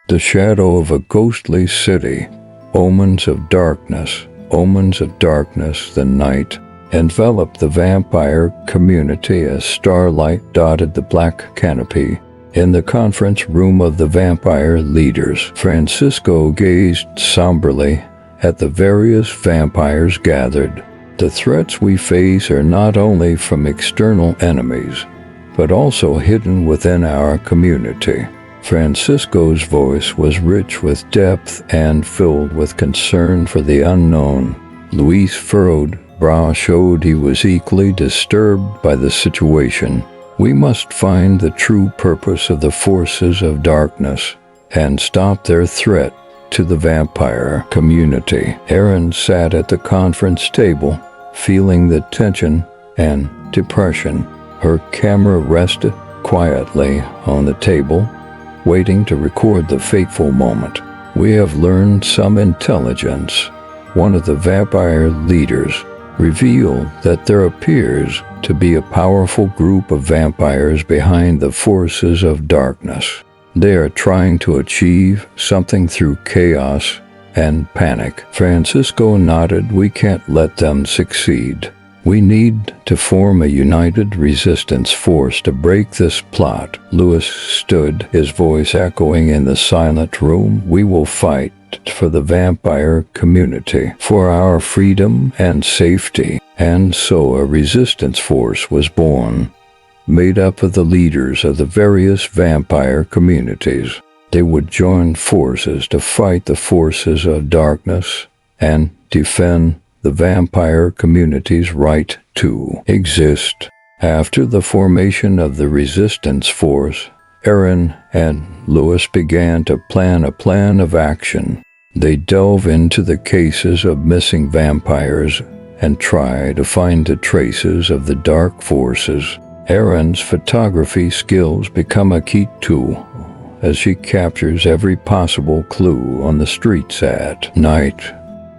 The shadow of a ghostly city. Omens of darkness. Omens of darkness, the night, enveloped the vampire community as starlight dotted the black canopy. In the conference room of the vampire leaders, Francisco gazed somberly at the various vampires gathered. The threats we face are not only from external enemies, but also hidden within our community. Francisco's voice was rich with depth and filled with concern for the unknown. Luis' furrowed brow showed he was equally disturbed by the situation. We must find the true purpose of the forces of darkness and stop their threat to the vampire community. Erin sat at the conference table, feeling the tension and depression. Her camera rested quietly on the table, waiting to record the fateful moment. We have learned some intelligence. One of the vampire leaders revealed that there appears to be a powerful group of vampires behind the forces of darkness. They are trying to achieve something through chaos and panic. Francisco nodded. We can't let them succeed. We need to form a united resistance force to break this plot. Luis stood, his voice echoing in the silent room. We will fight for the vampire community, for our freedom and safety. And so a resistance force was born, made up of the leaders of the various vampire communities. They would join forces to fight the forces of darkness and defend the vampire community's right to exist. After the formation of the resistance force, Erin and Luis began to plan a plan of action. They delve into the cases of missing vampires and try to find the traces of the dark forces. Erin's photography skills become a key tool as she captures every possible clue on the streets at night.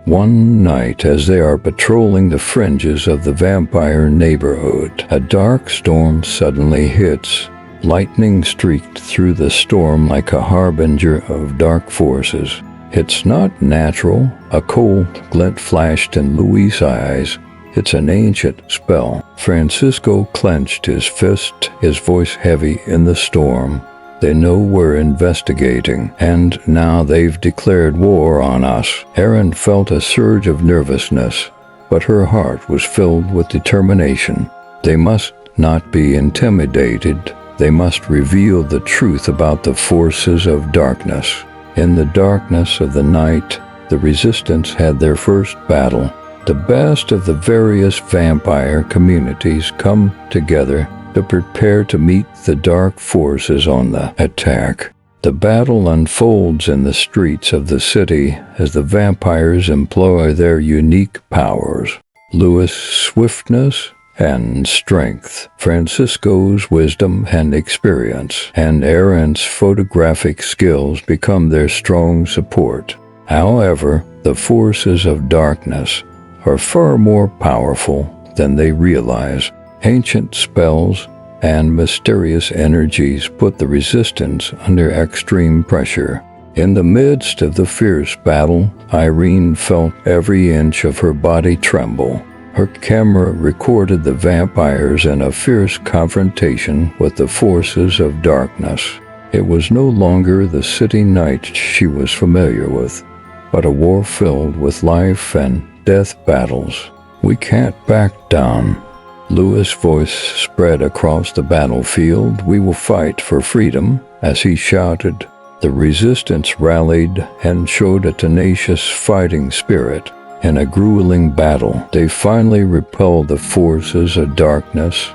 One night, as they are patrolling the fringes of the vampire neighborhood, a dark storm suddenly hits. Lightning streaked through the storm like a harbinger of dark forces. It's not natural. A cold glint flashed in Luis' eyes. It's an ancient spell. Francisco clenched his fist, his voice heavy in the storm. They know we're investigating, and now they've declared war on us. Erin felt a surge of nervousness, but her heart was filled with determination. They must not be intimidated. They must reveal the truth about the forces of darkness. In the darkness of the night, the resistance had their first battle. The best of the various vampire communities come together to prepare to meet the dark forces on the attack. The battle unfolds in the streets of the city as the vampires employ their unique powers. Luis' swiftness and strength, Francisco's wisdom and experience, and Erin's photographic skills become their strong support. However, the forces of darkness are far more powerful than they realize. Ancient spells and mysterious energies put the resistance under extreme pressure. In the midst of the fierce battle, Erin felt every inch of her body tremble. Her camera recorded the vampires in a fierce confrontation with the forces of darkness. It was no longer the city night she was familiar with, but a war filled with life and death battles. We can't back down. Luis' voice spread across the battlefield. We will fight for freedom. As he shouted, the resistance rallied and showed a tenacious fighting spirit. In a grueling battle, they finally repelled the forces of darkness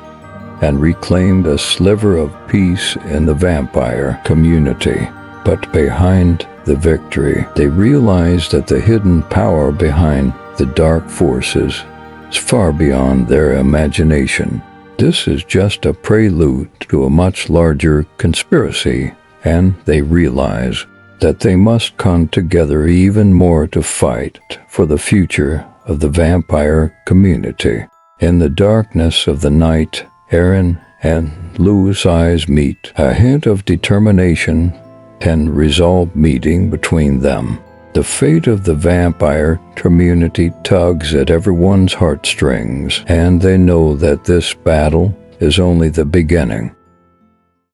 and reclaimed a sliver of peace in the vampire community. But behind the victory, they realized that the hidden power behind the dark forces is far beyond their imagination. This is just a prelude to a much larger conspiracy, and they realize that they must come together even more to fight for the future of the vampire community. In the darkness of the night, Erin and Luis' eyes meet. A hint of determination and resolve meeting between them. The fate of the vampire community tugs at everyone's heartstrings, and they know that this battle is only the beginning.